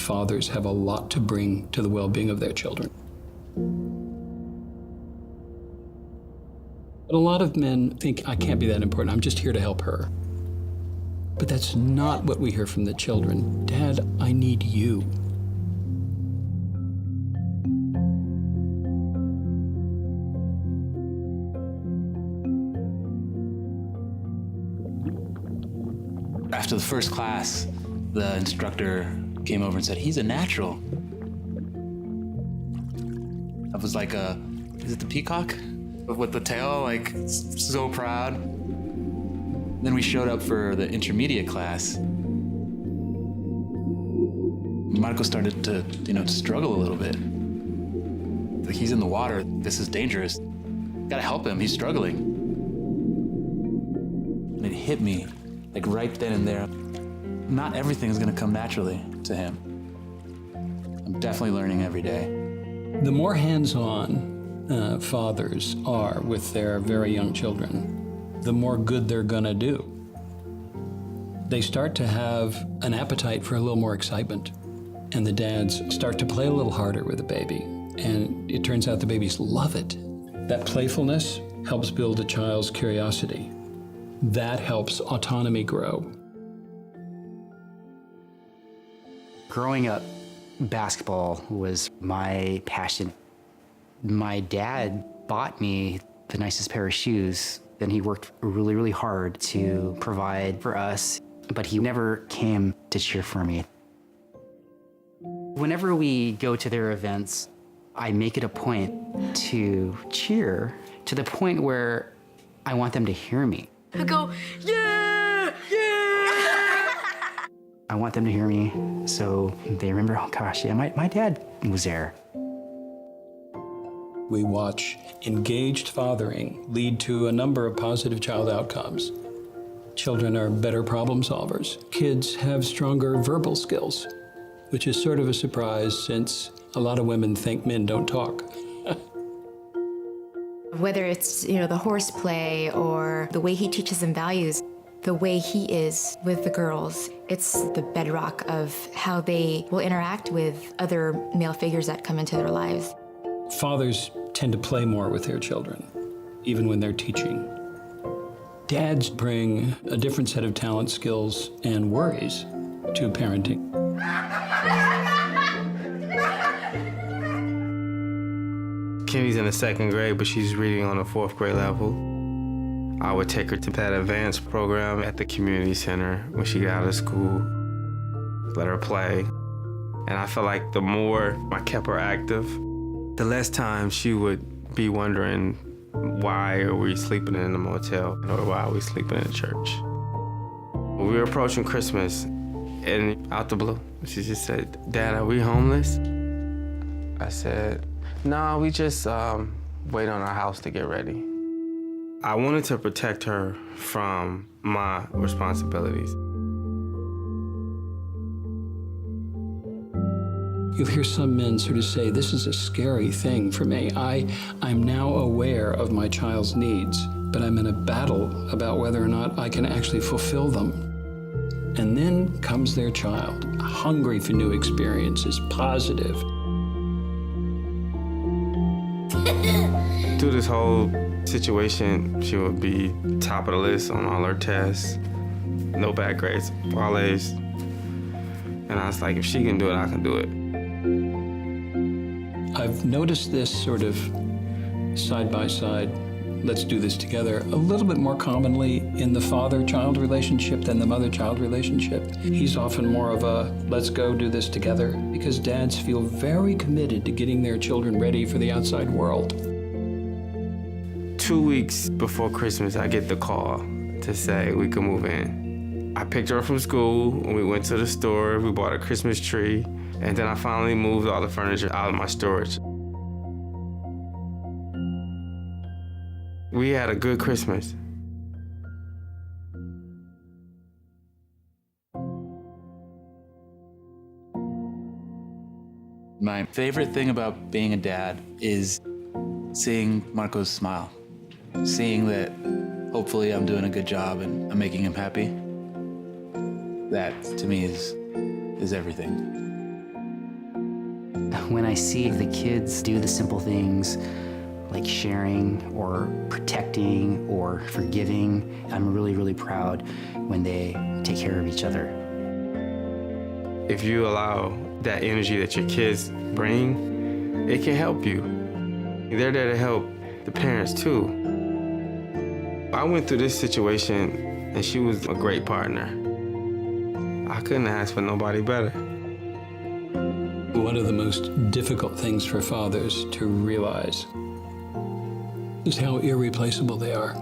fathers have a lot to bring to the well-being of their children. But a lot of men think, I can't be that important, I'm just here to help her. But that's not what we hear from the children. Dad, I need you. After the first class, the instructor came over and said, he's a natural. I was like, is it the peacock? With the tail, like, so proud. Then we showed up for the intermediate class. Marco started to, struggle a little bit. Like, he's in the water, this is dangerous. Gotta help him, he's struggling. And it hit me, like right then and there. Not everything is gonna come naturally to him. I'm definitely learning every day. The more hands-on fathers are with their very young children, the more good they're gonna do. They start to have an appetite for a little more excitement, and the dads start to play a little harder with the baby, and it turns out the babies love it. That playfulness helps build a child's curiosity. That helps autonomy grow. Growing up, basketball was my passion. My dad bought me the nicest pair of shoes, and he worked really, really hard to provide for us, but he never came to cheer for me. Whenever we go to their events, I make it a point to cheer to the point where I want them to hear me. I go, yeah, yeah! I want them to hear me so they remember, oh gosh, yeah, my dad was there. We watch engaged fathering lead to a number of positive child outcomes. Children are better problem solvers. Kids have stronger verbal skills, which is sort of a surprise since a lot of women think men don't talk. Whether it's, the horseplay or the way he teaches them values, the way he is with the girls, it's the bedrock of how they will interact with other male figures that come into their lives. Fathers tend to play more with their children, even when they're teaching. Dads bring a different set of talent, skills, and worries to parenting. Kimmy's in the 2nd grade, but she's reading on a 4th grade level. I would take her to that advanced program at the community center when she got out of school, let her play. And I felt like the more I kept her active, the less time she would be wondering, why are we sleeping in a motel, or why are we sleeping in a church? We were approaching Christmas, and out the blue, she just said, Dad, are we homeless? I said, no, we just wait on our house to get ready. I wanted to protect her from my responsibilities. You'll hear some men sort of say, this is a scary thing for me. I'm now aware of my child's needs, but I'm in a battle about whether or not I can actually fulfill them. And then comes their child, hungry for new experiences, positive. Through this whole situation, she would be top of the list on all her tests, no bad grades, all A's. And I was like, if she can do it, I can do it. I've noticed this sort of side-by-side, let's do this together, a little bit more commonly in the father-child relationship than the mother-child relationship. He's often more of a, let's go do this together, because dads feel very committed to getting their children ready for the outside world. 2 weeks before Christmas, I get the call to say we can move in. I picked her up from school, and we went to the store, we bought a Christmas tree, and then I finally moved all the furniture out of my storage. We had a good Christmas. My favorite thing about being a dad is seeing Marco's smile. Seeing that hopefully I'm doing a good job and I'm making him happy. That, to me, is everything. When I see the kids do the simple things like sharing or protecting or forgiving, I'm really, really proud when they take care of each other. If you allow that energy that your kids bring, it can help you. They're there to help the parents too. I went through this situation and she was a great partner. I couldn't ask for nobody better. One of the most difficult things for fathers to realize is how irreplaceable they are.